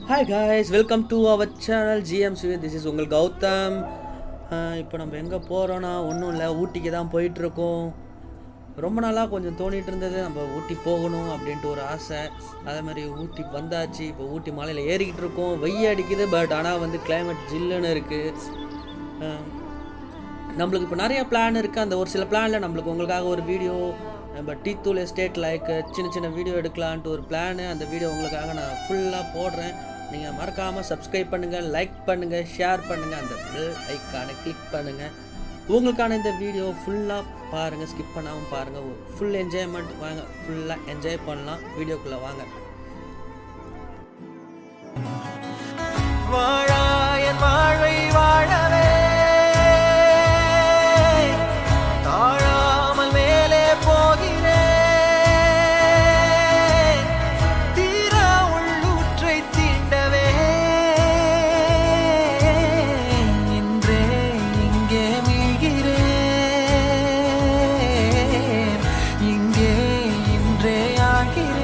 Hi guys, welcome to our channel GMC. This is உங்கள் கௌதம். இப்போ நம்ம எங்கே போகிறோன்னா ஒன்றும் இல்லை, ஊட்டிக்கு தான் போயிட்டுருக்கோம். ரொம்ப நாளாக கொஞ்சம் தோணிகிட்டு இருந்தது நம்ம ஊட்டி போகணும் அப்படின்ட்டு ஒரு ஆசை. அதே மாதிரி ஊட்டி வந்தாச்சு. இப்போ ஊட்டி மலையில் ஏறிக்கிட்டு இருக்கோம். வெய்ய அடிக்குது, பட் ஆனால் வந்து கிளைமேட் ஜில்லுன்னு இருக்குது. நம்மளுக்கு இப்போ நிறைய பிளான் இருக்குது. அந்த ஒரு சில பிளானில் நம்மளுக்கு உங்களுக்காக ஒரு வீடியோ நம்ம டீத்தூள் எஸ்டேட் லைக் சின்ன சின்ன வீடியோ எடுக்கலான்ட்டு ஒரு பிளானு. அந்த வீடியோ உங்களுக்காக நான் ஃபுல்லாக போடுறேன். நீங்கள் மறக்காமல் சப்ஸ்கிரைப் பண்ணுங்கள், லைக் பண்ணுங்கள், ஷேர் பண்ணுங்கள், அந்த பெல் ஐக்கானை கிளிக் பண்ணுங்கள். உங்களுக்கான இந்த வீடியோ ஃபுல்லாக பாருங்கள், ஸ்கிப் பண்ணாமல் பாருங்கள். ஃபுல் என்ஜாய்மெண்ட் வாங்க, ஃபுல்லாக என்ஜாய் பண்ணலாம். வீடியோக்குள்ளே வாங்க. வாழாயன் வாழ்வை வாழவே தாழாமல் மேலே போகிறேன், தீரா உள்ளூற்றை தீண்டவே இன்றே இங்கே மீழ்கிறேன், இங்கே இன்றே ஆகிறேன்.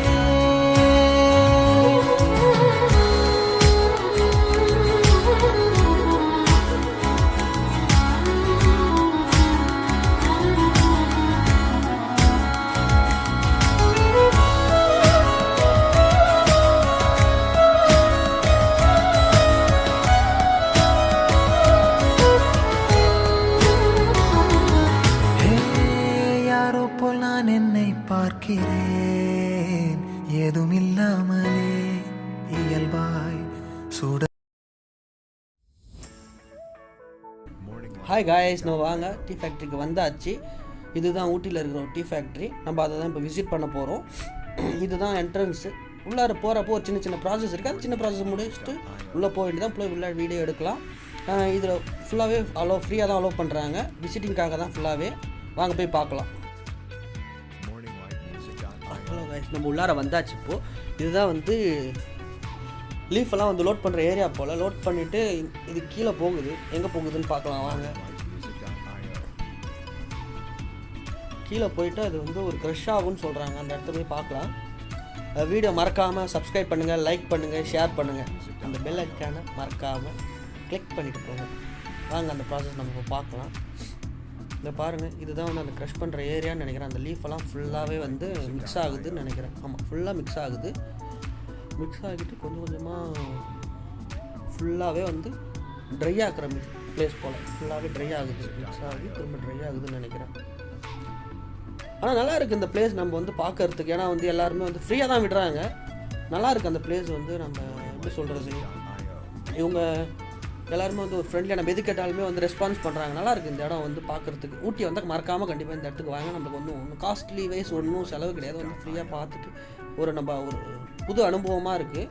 நான் என்னை பார்க்கிறேன், ஏதுமில்லாமலே இயல்பாய் சுட. ஹாய் காய்ஸ், நம்ம வாங்க டீ ஃபேக்ட்ரிக்கு வந்தாச்சு. இதுதான் ஊட்டியில் இருக்கிற ஒரு டீ ஃபேக்ட்ரி. நம்ம அதை தான் இப்போ விசிட் பண்ண போகிறோம். இதுதான் என்ட்ரன்ஸு. உள்ளார போகிறப்போ ஒரு சின்ன சின்ன ப்ராசஸ் இருக்குது. அது சின்ன ப்ராசஸ் முடிச்சுட்டு உள்ளே போக வேண்டியதான். போய் உள்ள வீடியோ எடுக்கலாம். இதில் ஃபுல்லாகவே ஃப்ரீயாக தான் அலோவ் பண்ணுறாங்க. விசிட்டிங்காக தான் ஃபுல்லாகவே. வாங்க போய் பார்க்கலாம். ஹலோ கைஸ், நம்ம உள்ளார வந்தாச்சு. இப்போது இதுதான் வந்து லீஃபெல்லாம் வந்து லோட் பண்ணுற ஏரியா போல். லோட் பண்ணிவிட்டு இது கீழே போகுது. எங்கே போகுதுன்னு பார்க்கலாம் வாங்க. கீழே போயிட்டு அது வந்து ஒரு க்ரஷ் ஆகும்னு சொல்கிறாங்க. அந்த இடத்துல போய் பார்க்கலாம். வீடியோ மறக்காமல் சப்ஸ்கிரைப் பண்ணுங்கள், லைக் பண்ணுங்கள், ஷேர் பண்ணுங்கள். அந்த பெல் ஐக்கானை மறக்காமல் கிளிக் பண்ணிவிட்டு போங்க. வாங்க அந்த ப்ராசஸ் நம்ம பார்க்கலாம். இதை பாருங்கள், இதுதான் வந்து அந்த க்ரஷ் பண்ணுற ஏரியான்னு நினைக்கிறேன். அந்த லீஃபெல்லாம் ஃபுல்லாகவே வந்து மிக்ஸ் ஆகுதுன்னு நினைக்கிறேன். ஆமாம், ஃபுல்லாக மிக்ஸ் ஆகுது. மிக்ஸ் ஆகிட்டு கொஞ்சம் கொஞ்சமாக ஃபுல்லாகவே வந்து ட்ரை ஆகிற பிளேஸ் போல் ஃபுல்லாகவே ட்ரை ஆகுது. மிக்ஸ் ஆகி திரும்ப ட்ரை ஆகுதுன்னு நினைக்கிறேன். ஆனால் நல்லா இருக்குது இந்த பிளேஸ் நம்ம வந்து பார்க்கறதுக்கு. ஏன்னா வந்து எல்லாருமே வந்து ஃப்ரீயாக தான் விடுறாங்க. நல்லா இருக்குது அந்த பிளேஸ் வந்து. நம்ம எப்படி சொல்கிறது, இவங்க எல்லாருமே வந்து ஒரு ஃப்ரெண்ட்லியாக நம்ம எது கேட்டாலுமே வந்து ரெஸ்பான்ஸ் பண்ணுறாங்க. நல்லா இருக்குது இந்த இடம் வந்து பார்க்குறதுக்கு. ஊட்டி வந்தால் மறக்காமல் கண்டிப்பாக இந்த இடத்துக்கு வாங்க. நம்மளுக்கு வந்து ஒன்றும் காஸ்ட்லி வைஸ் ஒன்றும் செலவு கிடையாது. வந்து ஃப்ரீயாக பார்த்துட்டு நம்ம ஒரு புது அனுபவமாக இருக்குது.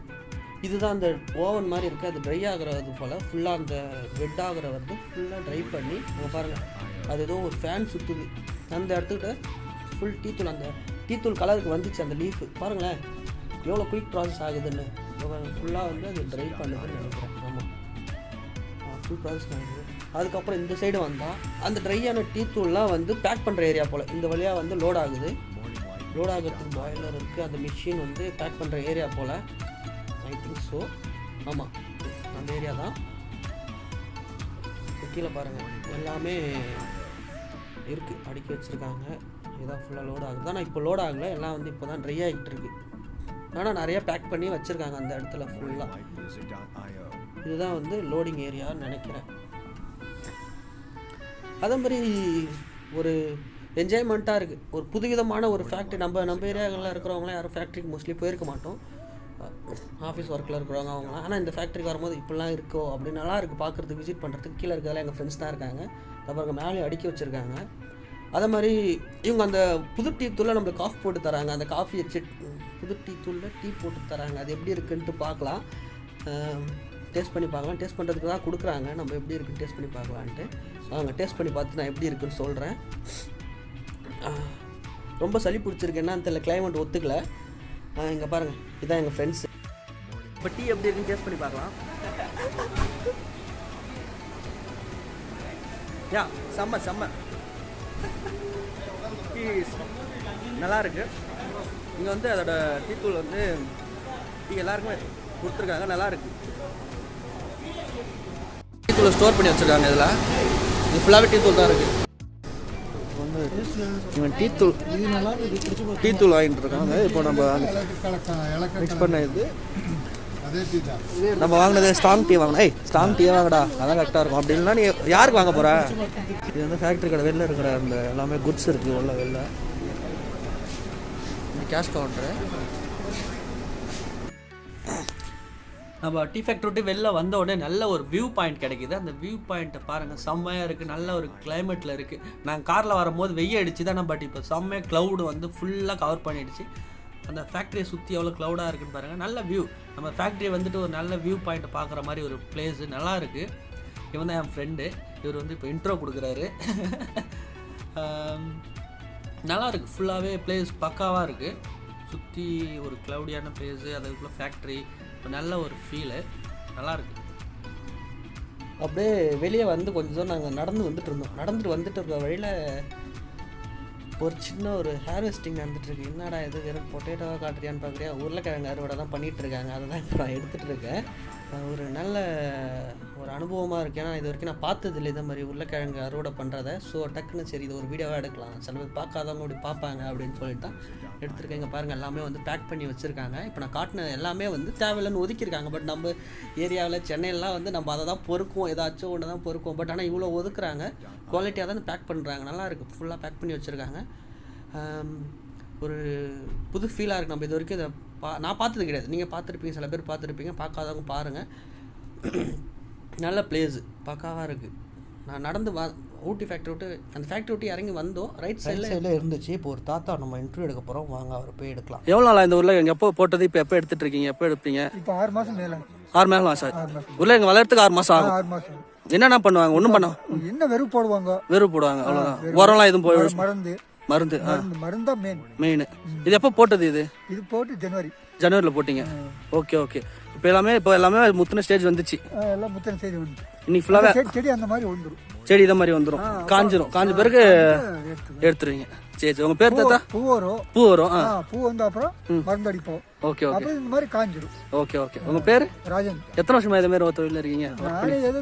இதுதான் அந்த ஓவன் மாதிரி இருக்குது. அது ட்ரை ஆகிறது போல் ஃபுல்லாக அந்த வெட் ஆகிற வந்து ஃபுல்லாக ட்ரை பண்ணி நம்ம பாருங்கள். அது ஏதோ ஒரு ஃபேன் சுற்றுது. அந்த இடத்துக்கிட்ட ஃபுல் டீத்தூள், அந்த டீத்தூள் கலருக்கு வந்துச்சு அந்த லீஃபு. பாருங்களேன் எவ்வளோ குயிக் ப்ராசஸ் ஆகுதுன்னு. ஃபுல்லாக வந்து அது ட்ரை பண்ணுதுன்னு நினைக்கிறேன். ஆமாம், ஃபுல் ப்ராசஸ் ஆகுது. அதுக்கப்புறம் இந்த சைடு வந்தால் அந்த ட்ரையான டீத்தூள்லாம் வந்து பேக் பண்ணுற ஏரியா போல் இந்த வழியாக வந்து லோட் ஆகுது. லோட் ஆகிறதுக்கு பாய்லர் இருக்குது. அந்த மிஷின் வந்து பேக் பண்ணுற ஏரியா போல். I think so. ஆமாம், அந்த ஏரியா தான். கீழே பாருங்கள் எல்லாமே இருக்குது, அடுக்கி வச்சுருக்காங்க. இதுதான் ஃபுல்லாக லோட் ஆகுது. ஆனால் இப்போ லோட் ஆகலை, எல்லாம் வந்து இப்போ தான் ட்ரை ஆகிட்டு இருக்குது. ஆனால் நிறையா பேக் பண்ணி வச்சுருக்காங்க அந்த இடத்துல ஃபுல்லாக. இதுதான் வந்து லோடிங் ஏரியான்னு நினைக்கிறேன். அதே மாதிரி ஒரு என்ஜாய்மெண்ட்டாக இருக்குது. ஒரு புதுவிதமான ஒரு ஃபேக்ட்ரி. நம்ம ஏரியாவில் இருக்கிறவங்களாம் யாரும் ஃபேக்ட்ரிக்கு மோஸ்ட்லி போயிருக்க மாட்டோம். ஆஃபீஸ் ஒர்க்கில் இருக்கிறவங்க அவங்களாம். ஆனால் இந்த ஃபேக்ட்ரிக்கு வரும்போது இப்படிலாம் இருக்கோ அப்படின்னு நல்லா இருக்குது பார்க்குறதுக்கு, விசிட் பண்ணுறதுக்கு. கீழே இருக்கிறதெல்லாம் எங்கள் ஃப்ரெண்ட்ஸ் தான் இருக்காங்க. அப்புறம் மேலே அடுக்கி வச்சுருக்காங்க. அதே மாதிரி இவங்க அந்த புது டீ தூளில் நம்மளுக்கு காஃபி போட்டு தராங்க. அந்த காஃபி புது டீ தூளில் டீ போட்டு தராங்க. அது எப்படி இருக்குன்ட்டு பார்க்கலாம், டேஸ்ட் பண்ணி பார்க்கலாம். டேஸ்ட் பண்ணுறதுக்கு தான் கொடுக்குறாங்க. நம்ம எப்படி இருக்குன்னு டேஸ்ட் பண்ணி பார்க்கலான்ட்டு வாங்க. டேஸ்ட் பண்ணி பார்த்து நான் எப்படி இருக்குன்னு சொல்கிறேன். ரொம்ப சளி பிடிச்சிருக்கேன்னா அந்த கிளைமேட் ஒத்துக்கல. இங்கே பாருங்கள், இதுதான் எங்கள் ஃப்ரெண்ட்ஸு. இப்போ டீ எப்படி இருக்குன்னு டேஸ்ட் பண்ணி பார்க்கலாம். யா, செம்ம டீ நல்லா இருக்குது. இங்கே வந்து அதோட டீத்தூள் வந்து டீ எல்லாருக்குமே கொடுத்துருக்காங்க, நல்லாயிருக்கு. டீ தூளை ஸ்டோர் பண்ணி வச்சுருக்காங்க. இதில் இது ஃபுல்லாகவே டீ தூள் தான் இருக்குது. வந்து இவன் டீ தூள் வாங்கிட்டு இருக்காங்க. இப்போ நம்ம மிக்ஸ் பண்ண இது நம்ம வாங்கினது ஸ்ட்ராங் டீ வாங்கினேன். ஸ்ட்ராங் டீயே வாங்கடா, அதான் கரெக்டாக இருக்கும். அப்படி இல்லைனா நீ யாருக்கு வாங்க போகிற? இது வந்து ஃபேக்ட்ரி கடை வெளில இருக்கிற அந்த எல்லாமே குட்ஸ் இருக்குது உள்ள வெளில. இந்த கேஷ் கவுண்டரு. நம்ம டீ ஃபேக்ட்ரி விட்டு வெளில வந்த உடனே நல்ல ஒரு வியூ பாயிண்ட் கிடைக்கிது. அந்த வியூ பாயிண்ட்டை பாருங்கள், செம்மையாக இருக்குது. நல்ல ஒரு கிளைமேட்டில் இருக்குது. நாங்கள் காரில் வரும்போது வெய்ய அடிச்சு தானே, பட் இப்போ செம்மையாக க்ளவுடு வந்து ஃபுல்லாக கவர் பண்ணிடுச்சு. அந்த ஃபேக்ட்ரியை சுற்றி எவ்வளோ க்ளவுடாக இருக்குன்னு பாருங்கள். நல்ல வியூ. நம்ம ஃபேக்ட்ரியை வந்துட்டு ஒரு நல்ல வியூ பாயிண்ட்டை பார்க்குற மாதிரி ஒரு பிளேஸு நல்லா இருக்குது. இவன் தான் என் ஃப்ரெண்டு. இவர் வந்து இப்போ இன்ட்ரோ கொடுக்குறாரு. நல்லா இருக்குது. ஃபுல்லாகவே பிளேஸ் பக்காவாக இருக்குது. சுற்றி ஒரு க்ளவுடியான பிளேஸு, அதுக்குள்ளே ஃபேக்ட்ரி, நல்ல ஒரு ஃபீலு, நல்லாயிருக்கு. அப்படியே வெளியே வந்து கொஞ்சம் தூரம் நாங்கள் நடந்து வந்துட்டு இருக்க வழியில் ஒரு சின்ன ஒரு ஹார்வெஸ்டிங் நடந்துகிட்ருக்கு. என்னடா இது வெறும் பொட்டேட்டோவாக காட்டுறியான்னு பார்க்குறியா? உருளைக்கிழங்கு அறுவடை தான் பண்ணிகிட்ருக்காங்க. அதை தான் இப்போ நான் எடுத்துகிட்டு இருக்கேன். ஒரு நல்ல ஒரு அனுபவமாக இருக்குது. ஏன்னா இது வரைக்கும் நான் பார்த்ததில்லை இதை மாதிரி உருளைக்கிழங்கு அறுவடை பண்ணுறதை. ஸோ டக்குன்னு சரி இது ஒரு வீடியோவாக எடுக்கலாம், சில பேர் பார்க்காதவங்க அப்படி பார்ப்பாங்க அப்படின்னு சொல்லிட்டு தான் எடுத்துருக்கேன். இங்கே பாருங்கள், எல்லாமே வந்து பேக் பண்ணி வச்சுருக்காங்க. இப்போ நான் காட்டின எல்லாமே வந்து தேவையில்லைன்னு ஒதுக்கியிருக்காங்க. பட் நம்ம ஏரியாவில் சென்னையிலாம் வந்து நம்ம அதை தான் பொறுக்குவோம், ஏதாச்சும் ஒன்று தான் பொறுக்குவோம். பட் ஆனால் இவ்வளோ ஒதுக்குறாங்க, குவாலிட்டியாக தான் பேக் பண்ணுறாங்க. நல்லாயிருக்கு. ஃபுல்லாக பேக் பண்ணி வச்சுருக்காங்க. ஒரு புது ஃபீலாக இருக்குது. நம்ம இது வரைக்கும் இதை நான் பார்த்தது கிடையாது. நீங்கள் பார்த்துருப்பீங்க, சில பேர் பார்த்துருப்பீங்க. பார்க்காதவங்க பாருங்கள். நல்ல பிளேஸு, பக்காவாக இருக்குது. நான் நடந்து ஊட்டி ஃபேக்ட்ரி விட்டு அந்த ஃபேக்ட்ரி விட்டு இறங்கி வந்தோம். ரைட் சைடில் இருந்துச்சு. இப்போ ஒரு தாத்தா நம்ம இன்டர்வியூ எடுக்க போகிறோம், வாங்க அவர் போய் எடுக்கலாம். எவ்வளோ நாளாக இந்த ஊரில் எங்கள் எப்போ போட்டது? இப்போ எப்போ எடுத்துகிட்டு இருக்கீங்க? எப்போ எடுப்பீங்க? இப்போ 6 மாதம் மேலே. 6 மாதம் சார். ஊரில் எங்கள் வளர்த்துக்கு 6 மாதம் ஆகும். 6 மாதம். என்னென்ன பண்ணுவாங்க? ஒன்றும் பண்ண என்ன வெறும் போடுவாங்க, அவ்வளோதான். உரம்லாம் எதுவும் போய் மருந்தா மெயின். இது எப்போ போட்டது? இது போட்டு ஜனவரியில் போட்டிங்க. ஓகே. இப்போ எல்லாமே முத்தின ஸ்டேஜ் வந்துச்சு. எல்லாம் முத்தின ஸ்டேஜ் வந்து இன்னைக்கு ஃபுல்லாகவே செடி அந்த மாதிரி வந்துடும். செடி இதை மாதிரி வந்துடும், காஞ்ச பிறகு எடுத்துருவீங்க. சரி. உங்கள் பேர் தாத்தா? பூ வரும். பூ வந்து அப்புறம் மருந்து அடிப்போம். ஓகே. இந்த மாதிரி காஞ்சிடும். ஓகே. உங்கள் பேர்? ராஜன். எத்தனை வருஷமா இதே மாதிரி தொழில் இருக்கீங்க? ஏதோ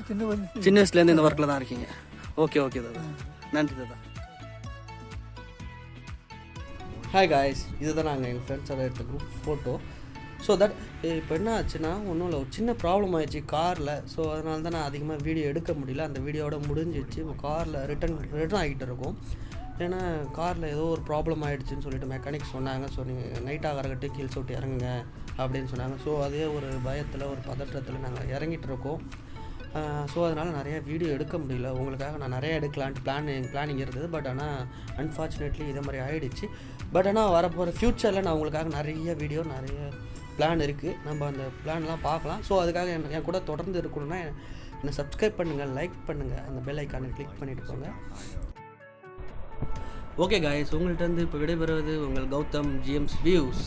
சின்ன வயசுலேருந்து இந்த ஒர்க்கில் தான் இருக்கீங்க. ஓகே தாத்தா, நன்றி தாத்தா. ஹாய் காய்ஸ், இதுதான் நாங்கள் எங்கள் ஃப்ரெண்ட்ஸோட எடுத்த குரூப் ஃபோட்டோ. ஸோ தட் இப்போ என்ன ஆச்சுன்னா, ஒன்றும் இல்லை, ஒரு சின்ன ப்ராப்ளம் ஆயிடுச்சு காரில். ஸோ அதனால தான் நான் அதிகமாக வீடியோ எடுக்க முடியல. அந்த வீடியோட முடிஞ்சிச்சு. இப்போ காரில் ரிட்டர்ன் ஆகிட்டு இருக்கும். ஏன்னா காரில் ஏதோ ஒரு ப்ராப்ளம் ஆகிடுச்சின்னு சொல்லிட்டு மெக்கானிக் சொன்னாங்க. ஸோ நீங்கள் நைட் ஆகிறக்கிட்டே கீழ் விட்டு இறங்குங்க அப்படின்னு சொன்னாங்க. ஸோ அதே ஒரு பயத்தில், ஒரு பதற்றத்தில் நாங்கள் இறங்கிட்டு இருக்கோம். ஸோ அதனால் நிறையா வீடியோ எடுக்க முடியல. உங்களுக்காக நான் நிறையா எடுக்கலான்ட்டு பிளானிங் இருந்தது. பட் ஆனால் அன்ஃபார்ச்சுனேட்லி இதே மாதிரி ஆகிடுச்சு. பட் ஆனால் வரப்போகிற ஃப்யூச்சரில் நான் உங்களுக்காக நிறைய வீடியோ, நிறைய பிளான் இருக்குது. நம்ம அந்த பிளான்லாம் பார்க்கலாம். ஸோ அதுக்காக என் கூட தொடர்ந்து இருக்கணும்னா என்னை சப்ஸ்கிரைப் பண்ணுங்கள், லைக் பண்ணுங்கள், அந்த பெல் ஐக்கானை கிளிக் பண்ணிட்டு போங்க. ஓகே காய்ஸ், உங்கள்கிட்ட இப்போ விடைபெறுவது உங்கள் கௌதம் GM's வியூஸ்.